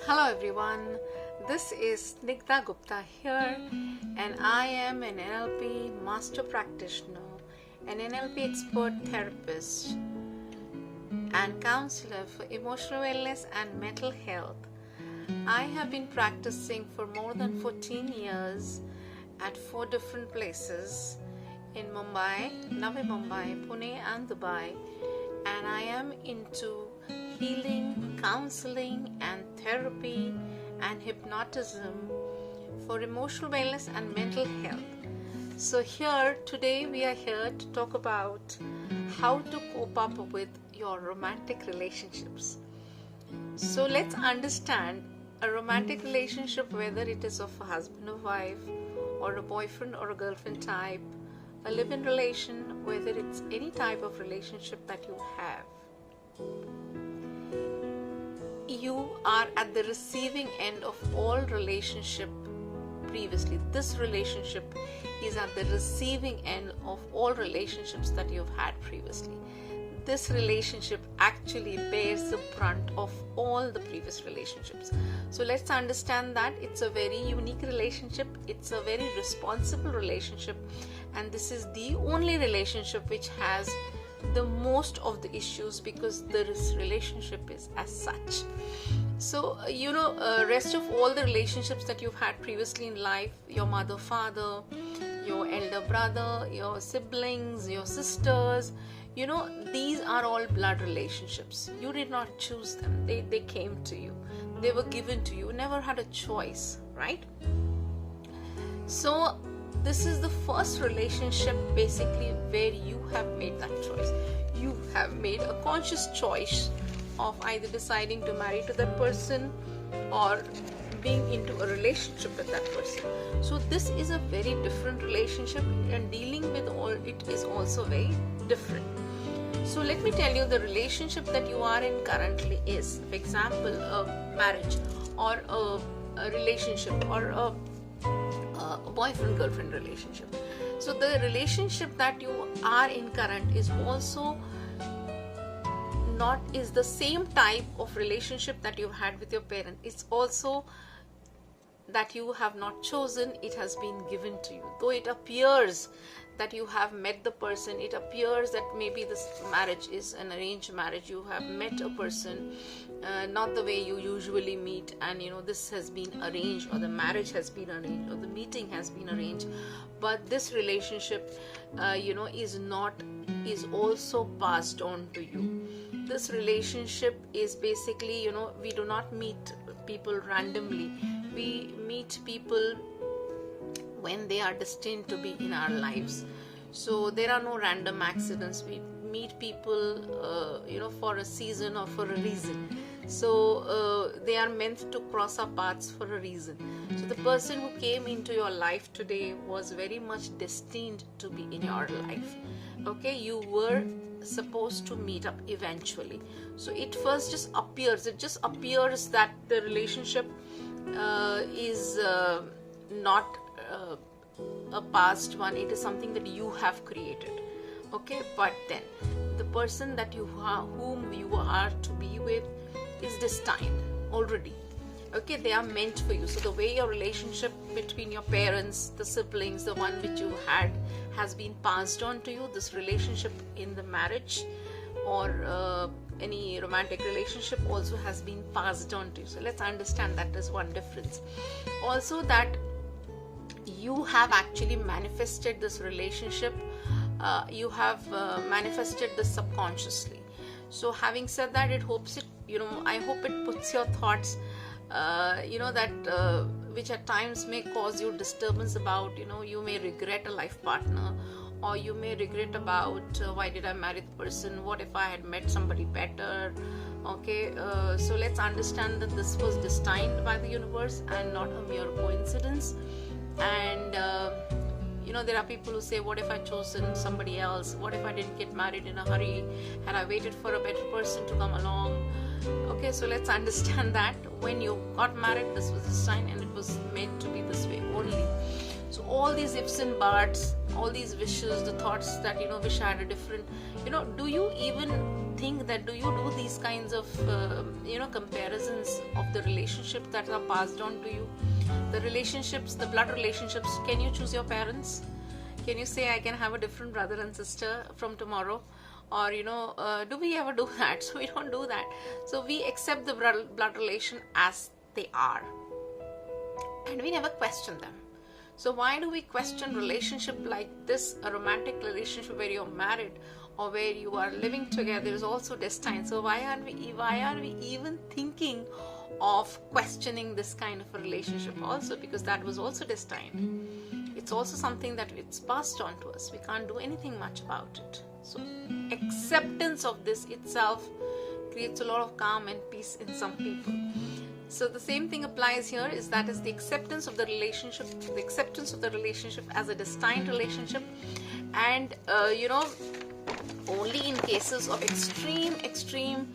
Hello everyone, this is 𝗦İH𝗶𝗴𝗵𝗚 here, and I am an NLP master practitioner, an NLP expert therapist and counselor for emotional wellness and mental health. I have been practicing for more than 14 years at 4 different places in Mumbai, Navi Mumbai, Pune and Dubai, and I am into healing, counseling and therapy and hypnotism for emotional wellness and mental health. So today we are here to talk about how to cope up with your romantic relationships. So let's understand a romantic relationship, whether it is of a husband or wife or a boyfriend or a girlfriend type, a live-in relation, whether it's any type of relationship that you have. You are at the receiving end of all relationship previously. This relationship is at the receiving end of all relationships that you've had previously. This relationship actually bears the brunt of all the previous relationships. So let's understand that it's a very unique relationship, it's a very responsible relationship, and this is the only relationship which has the most of the issues because this relationship is as such. So rest of all the relationships that you've had previously in life, your mother, father, your elder brother, your siblings, your sisters, these are all blood relationships. You did not choose them. They came to you. They were given to you. You never had a choice, right? So this is the first relationship basically where you have made that choice. You have made a conscious choice of either deciding to marry to that person or being into a relationship with that person. So this is a very different relationship, and dealing with all it is also very different. So let me tell you, the relationship that you are in currently is, for example, a marriage or a relationship or a boyfriend-girlfriend relationship. So the relationship that you are in current is also is the same type of relationship that you've had with your parent. It's also that you have not chosen, it has been given to you. Though it appears that you have met the person, it appears that maybe this marriage is an arranged marriage, you have met a person not the way you usually meet, and this has been arranged, or the marriage has been arranged, or the meeting has been arranged, but this relationship is also passed on to you. This relationship is basically, we do not meet people randomly. We meet people when they are destined to be in our lives. So there are no random accidents. We meet people for a season or for a reason. So they are meant to cross our paths for a reason. So the person who came into your life today was very much destined to be in your life. Okay, you were supposed to meet up eventually. So it first just appears. It just appears that the relationship is not a past one. It is something that you have created. Okay, but then the person that whom you are to be with is destined already. Okay, they are meant for you. So the way your relationship between your parents, the siblings, the one which you had, has been passed on to you, this relationship in the marriage or any romantic relationship also has been passed on to you. So let's understand that is one difference. Also, that you have actually manifested this relationship. You have manifested this subconsciously. So having said that, I hope it puts your thoughts that which at times may cause you disturbance about, you may regret a life partner, or you may regret about why did I marry the person, what if I had met somebody better. Okay, so let's understand that this was destined by the universe and not a mere coincidence. And there are people who say, what if I chosen somebody else, what if I didn't get married in a hurry, had I waited for a better person to come along. Okay, so let's understand that when you got married, this was a sign and it was meant to be this way only. So all these ifs and buts, all these wishes, the thoughts that, wish I had a different, do you even think that, do you do these kinds of, comparisons of the relationships that are passed on to you? The relationships, the blood relationships, can you choose your parents? Can you say, I can have a different brother and sister from tomorrow? Or, do we ever do that? So we don't do that. So we accept the blood relation as they are. And we never question them. So why do we question relationship like this, a romantic relationship where you're married or where you are living together is also destined? So why are we even thinking of questioning this kind of a relationship also? Because that was also destined. It's also something that it's passed on to us. We can't do anything much about it. So acceptance of this itself creates a lot of calm and peace in some people. So the same thing applies here, is that is the acceptance of the relationship as a destined relationship. And only in cases of extreme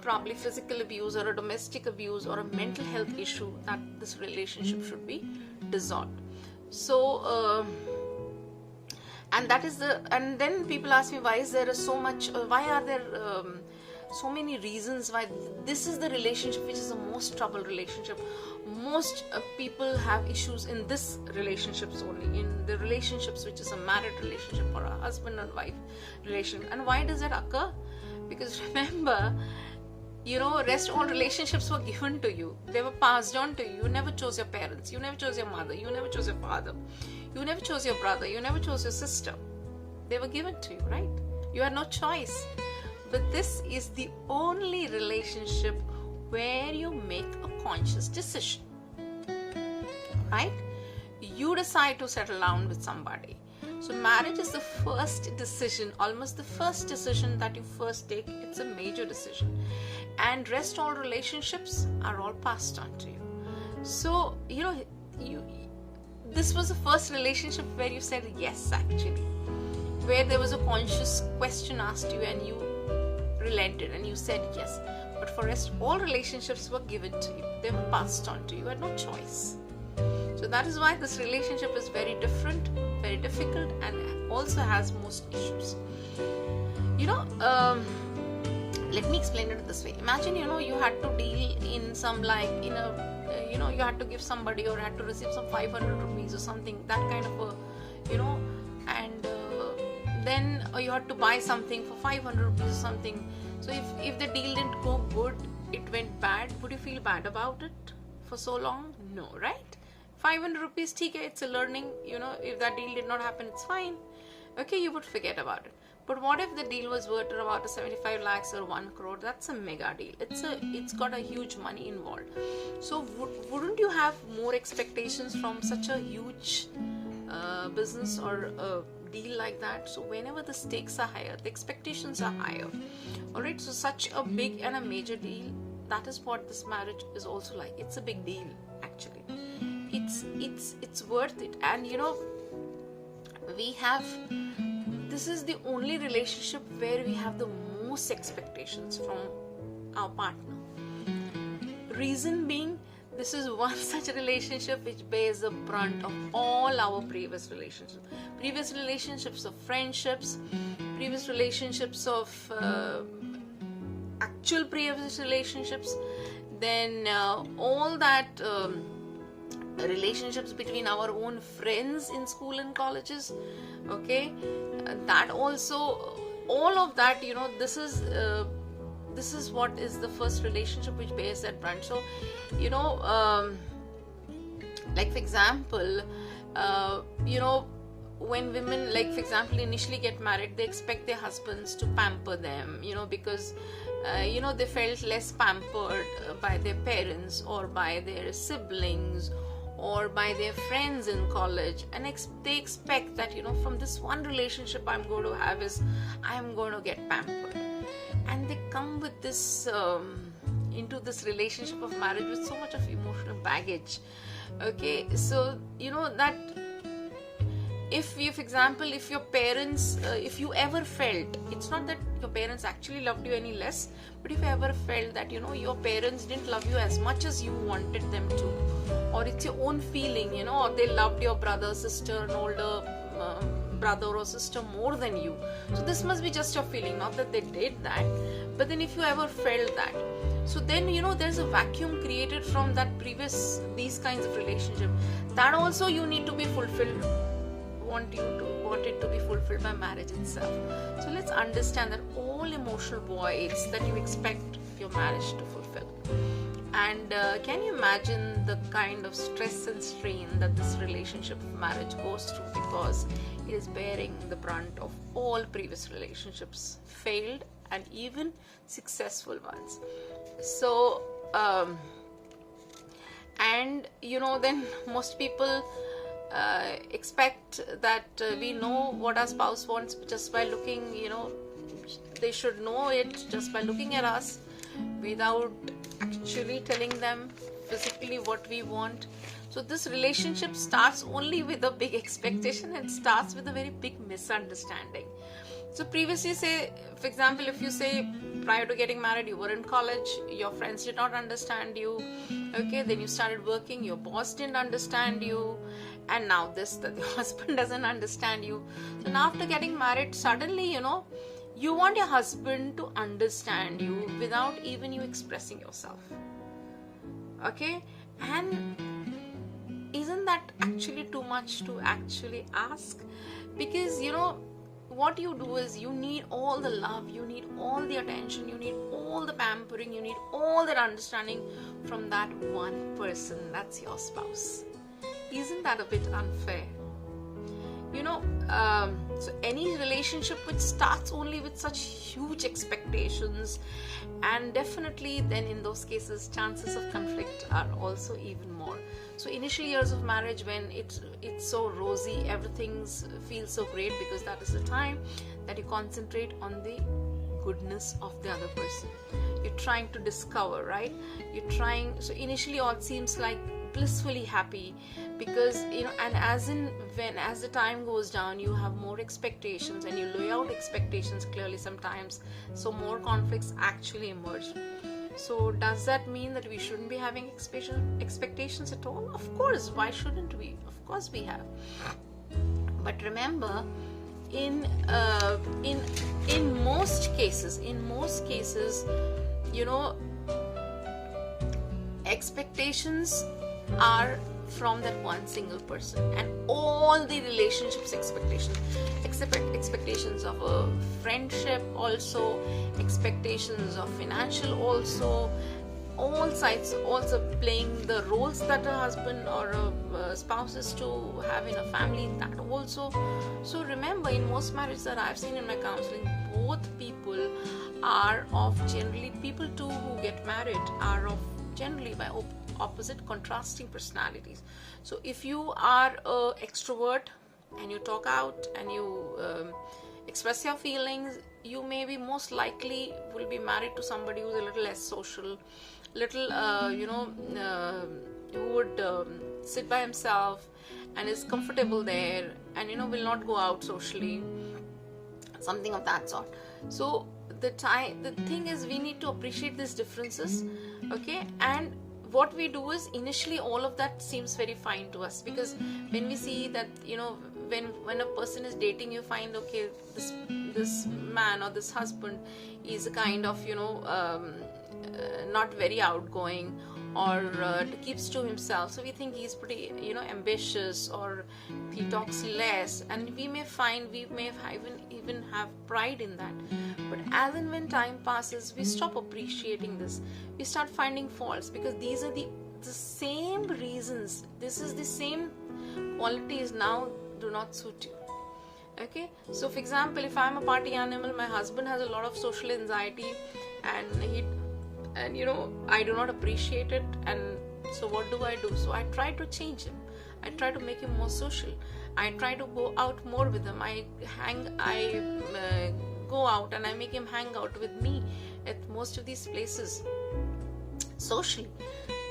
probably physical abuse or a domestic abuse or a mental health issue, that this relationship should be dissolved. So and then people ask me, why are there so many reasons why this is the relationship which is the most troubled relationship? Most people have issues in this relationships only, in the relationships which is a married relationship or a husband and wife relationship. And why does that occur? Because remember, rest all relationships were given to you. They were passed on to you. You never chose your parents. You never chose your mother. You never chose your father. You never chose your brother. You never chose your sister. They were given to you, right? You had no choice. But this is the only relationship where you make a conscious decision, right? You decide to settle down with somebody. So marriage is the first decision, almost the first decision that you first take. It's a major decision. And rest all relationships are all passed on to you. So, this was the first relationship where you said yes, actually. Where there was a conscious question asked you and you relented and you said yes. But for rest, all relationships were given to you. They were passed on to you. You had no choice. So that is why this relationship is very different, very difficult, and also has most issues. Let me explain it this way. Imagine, you had to deal in some you had to give somebody or had to receive some 500 rupees or something, that kind of and then you had to buy something for 500 rupees or something. So if the deal didn't go good, it went bad, would you feel bad about it for so long? No, right? 500 rupees, it's a learning, if that deal did not happen, it's fine. Okay, you would forget about it. But what if the deal was worth about 75 lakhs or 1 crore? That's a mega deal. It's got a huge money involved. So wouldn't you have more expectations from such a huge business or a deal like that? So whenever the stakes are higher, the expectations are higher. Alright, so such a big and a major deal, that is what this marriage is also like. It's a big deal, actually. It's worth it. And this is the only relationship where we have the most expectations from our partner. Reason being, this is one such a relationship which bears the brunt of all our previous relationships. Previous relationships of friendships, previous relationships of actual previous relationships, then all that relationships between our own friends in school and colleges, okay, that also, all of that, this is what is the first relationship which bears that brunt. So like for example, when women, like for example, initially get married, they expect their husbands to pamper them, because they felt less pampered by their parents or by their siblings or by their friends in college, and they expect that from this one relationship I'm going to have is I'm going to get pampered, and they come with this into this relationship of marriage with so much of emotional baggage. Okay, so that if for example, if your parents, if you ever felt, it's not that your parents actually loved you any less, but if you ever felt that, you know, your parents didn't love you as much as you wanted them to, or it's your own feeling, you know, or they loved your brother, sister, an older brother or sister more than you. So this must be just your feeling, not that they did that. But then if you ever felt that, so then, you know, there's a vacuum created from that previous, these kinds of relationship, that also you need to be fulfilled, want it to be fulfilled by marriage itself. So let's understand that all emotional voids that you expect your marriage to fulfill. And can you imagine the kind of stress and strain that this relationship of marriage goes through, because it is bearing the brunt of all previous relationships, failed and even successful ones. So and you know, then most people expect that we know what our spouse wants just by looking, you know, they should know it just by looking at us without actually telling them physically what we want. So this relationship starts only with a big expectation and starts with a very big misunderstanding. So previously, say, for example, if you say prior to getting married, you were in college, your friends did not understand you, okay, then you started working, your boss didn't understand you, and now this, that your husband doesn't understand you. So now after getting married, suddenly, you know, you want your husband to understand you without even you expressing yourself, okay? And isn't that actually too much to actually ask? Because, you know, what you do is you need all the love, you need all the attention, you need all the pampering, you need all that understanding from that one person, that's your spouse. Isn't that a bit unfair? You know, so any relationship which starts only with such huge expectations, and definitely then in those cases chances of conflict are also even more. So initial years of marriage, when it's so rosy, everything feels so great, because that is the time that you concentrate on the goodness of the other person. You're trying to discover, right? You're trying, so initially all seems like blissfully happy, because, you know, and as the time goes down, you have more expectations and you lay out expectations clearly sometimes, so more conflicts actually emerge. So does that mean that we shouldn't be having expectations at all? Of course, why shouldn't we? Of course we have. But remember, in most cases, you know, expectations are from that one single person, and all the relationships expectations of a friendship, also expectations of financial, also all sides also playing the roles that a husband or a spouse is to have in a family, that also. So remember, in most marriages that I've seen in my counseling, both people are of generally, people too who get married are of generally by opposite contrasting personalities. So if you are an extrovert and you talk out and you express your feelings, you may be most likely will be married to somebody who's a little less social, little who would sit by himself and is comfortable there, and, you know, will not go out socially, something of that sort. So the thing is, we need to appreciate these differences, okay? And what we do is, initially all of that seems very fine to us, because when we see that, you know, when a person is dating, you find, okay, this man or this husband is a kind of, you know, not very outgoing, or keeps to himself, so we think he's pretty, you know, ambitious, or he talks less, and we may even have pride in that. But as and when time passes, we stop appreciating this, we start finding faults, because these are the same reasons, this is the same qualities now do not suit you, okay? So for example, if I'm a party animal, my husband has a lot of social anxiety, and you know, I do not appreciate it, and so what do? So I try to change him, I try to make him more social, I try to go out more with him, I go out and I make him hang out with me at most of these places socially,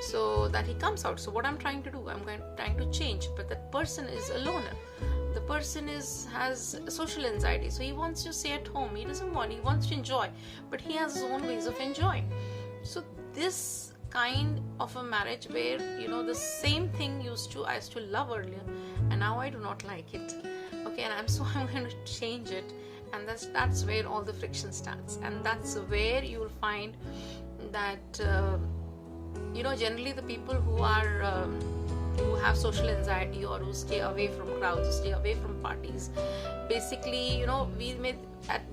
so that he comes out. So what I'm trying to do, I'm trying to change, but that person is a loner. the person has social anxiety, so he wants to stay at home, he wants to enjoy, but he has his own ways of enjoying. So this kind of a marriage where, you know, the same thing I used to love earlier, and now I do not like it, okay, and I'm going to change it, and that's where all the friction starts. And that's where you will find that you know, generally the people who have social anxiety, or who stay away from crowds, who stay away from parties, basically, you know,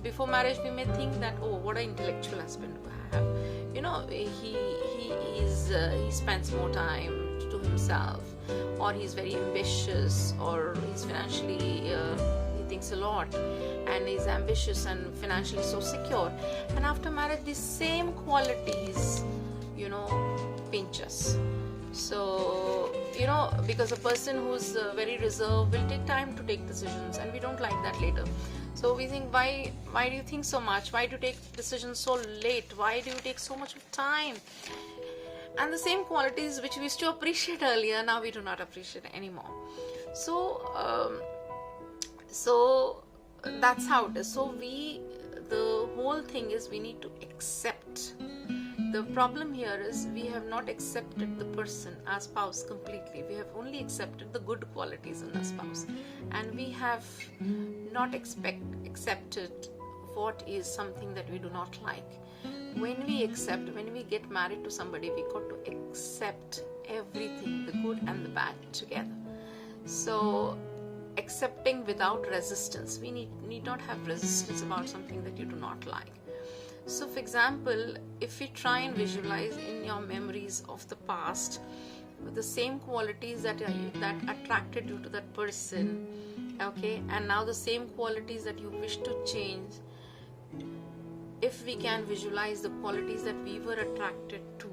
before marriage we may think that, oh, what an intellectual husband to have, you know, he spends more time to himself, or he's very ambitious, or he's financially he thinks a lot, and he's ambitious and financially so secure. And after marriage, these same qualities, you know, pinch us. So, you know, because a person who's very reserved will take time to take decisions, and we don't like that later. So we think, why do you think so much? Why do you take decisions so late? Why do you take so much of time? And the same qualities which we used to appreciate earlier, now we do not appreciate anymore. So that's how it is. So the whole thing is, we need to accept. The problem here is, we have not accepted the person, our spouse, completely. We have only accepted the good qualities in the spouse, and we have not accepted what is something that we do not like. When we get married to somebody, we got to accept everything, the good and the bad, together. So accepting without resistance. We need not have resistance about something that you do not like. So for example, if we try and visualize in your memories of the past the same qualities that attracted you to that person, okay, and now the same qualities that you wish to change, if we can visualize the qualities that we were attracted to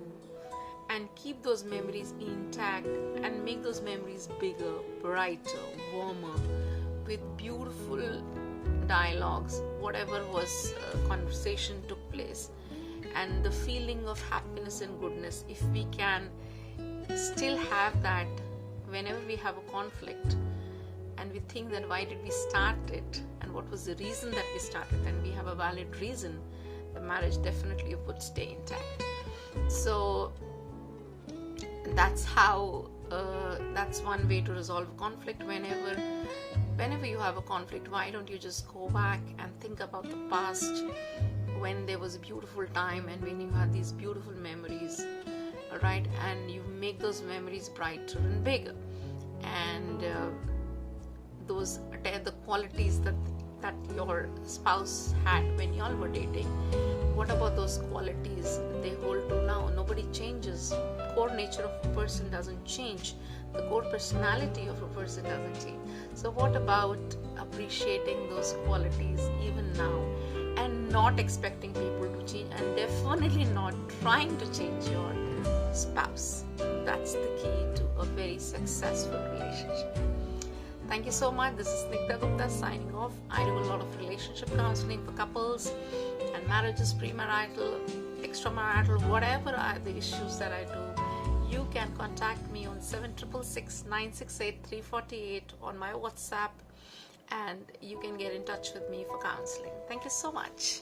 and keep those memories intact and make those memories bigger, brighter, warmer, with beautiful dialogues, whatever was conversation took place, and the feeling of happiness and goodness, if we can still have that whenever we have a conflict, and we think that why did we start it, and what was the reason that we started, and we have a valid reason, the marriage definitely would stay intact. So that's how that's one way to resolve conflict. Whenever you have a conflict, why don't you just go back and think about the past, when there was a beautiful time and when you had these beautiful memories, right? And you make those memories brighter and bigger, and the qualities that your spouse had when y'all were dating, what about those qualities they hold to now? Nobody changes. Core nature of a person doesn't change. The core personality of a person doesn't change. So what about appreciating those qualities even now, and not expecting people to change, and definitely not trying to change your spouse? That's the key to a very successful relationship. Thank you so much. This is 𝗦İH𝗶𝗴𝗚 signing off. I do a lot of relationship counseling for couples and marriages, premarital, extramarital, whatever are the issues that I do. You can contact me on 766-968-348 on my WhatsApp, and you can get in touch with me for counseling. Thank you so much.